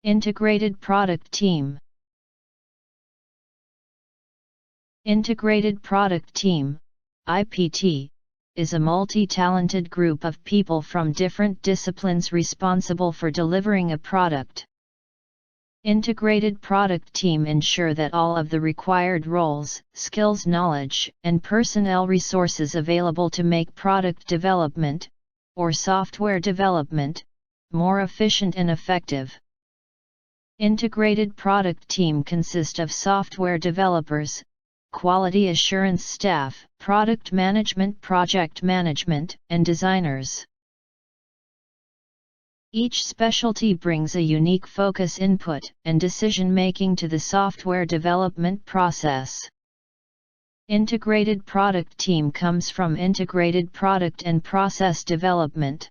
Integrated Product Team. Integrated Product Team, IPT, is a multi-talented group of people from different disciplines responsible for delivering a product. Integrated Product Team ensure that all of the required roles, skills, knowledge, and personnel resources available to make product development, or software development, more efficient and effective. Integrated Product Team consists of software developers, quality assurance staff, product management, project management, and designers. Each specialty brings a unique focus, input, and decision-making to the software development process. Integrated Product Team comes from Integrated Product and Process Development.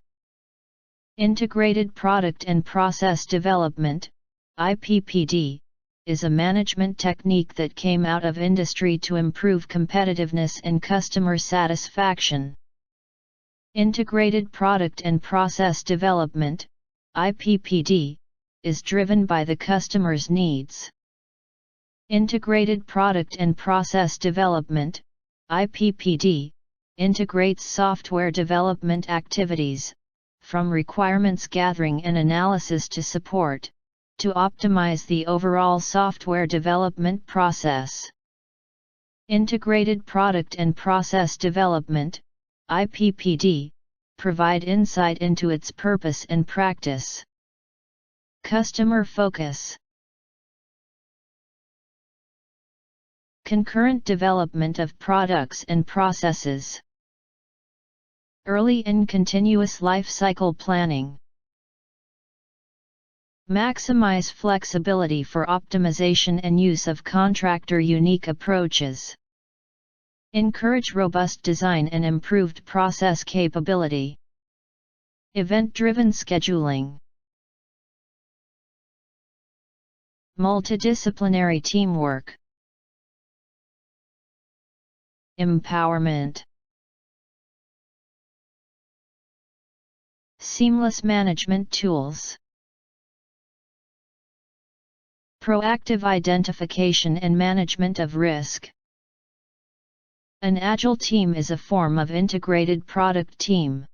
Integrated Product and Process Development, IPPD, is a management technique that came out of industry to improve competitiveness and customer satisfaction. Integrated Product and Process Development, IPPD, is driven by the customer's needs. Integrated Product and Process Development, IPPD, integrates software development activities, from requirements gathering and analysis to support, to optimize the overall software development process. Integrated Product and Process Development, IPPD, provide insight into its purpose and practice. Customer focus. Concurrent development of products and processes. Early and continuous lifecycle planning. Maximize flexibility for optimization and use of contractor-unique approaches. Encourage robust design and improved process capability. Event-driven scheduling. Multidisciplinary teamwork. Empowerment. Seamless management tools. Proactive identification and management of risk. An Agile team is a form of integrated product team.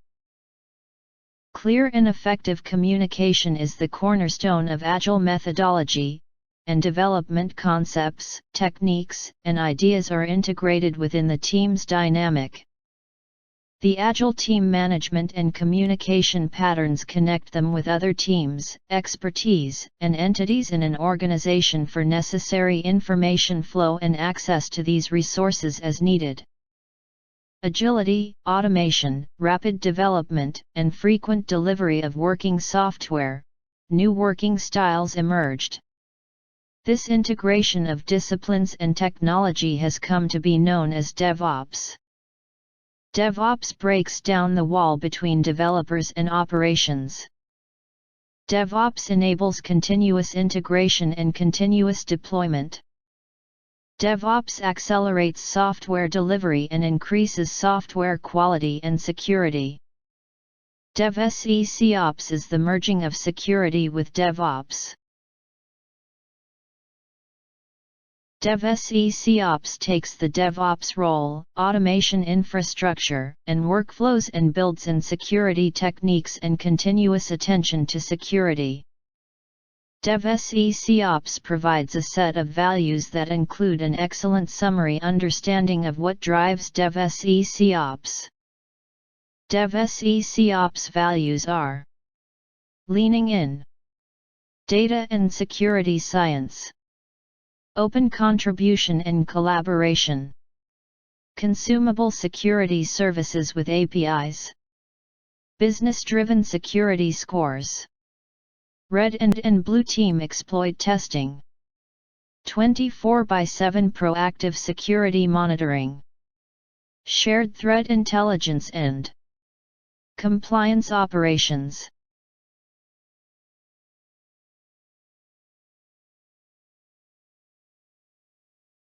Clear and effective communication is the cornerstone of Agile methodology, and development concepts, techniques, and ideas are integrated within the team's dynamic. The Agile team management and communication patterns connect them with other teams, expertise, and entities in an organization for necessary information flow and access to these resources as needed. Agility, automation, rapid development, and frequent delivery of working software, new working styles emerged. This integration of disciplines and technology has come to be known as DevOps. DevOps breaks down the wall between developers and operations. DevOps enables continuous integration and continuous deployment. DevOps accelerates software delivery and increases software quality and security. DevSec Ops is the merging of security with DevOps. DevSec Ops takes the DevOps role, automation infrastructure, and workflows and builds in security techniques and continuous attention to security. DevSec Ops provides a set of values that include an excellent summary understanding of what drives DevSec Ops. DevSec Ops values are: leaning in, data and security science, open contribution and collaboration, consumable security services with APIs, business-driven security scores, red and blue team exploit testing, 24/7 proactive security monitoring, shared threat intelligence and compliance operations.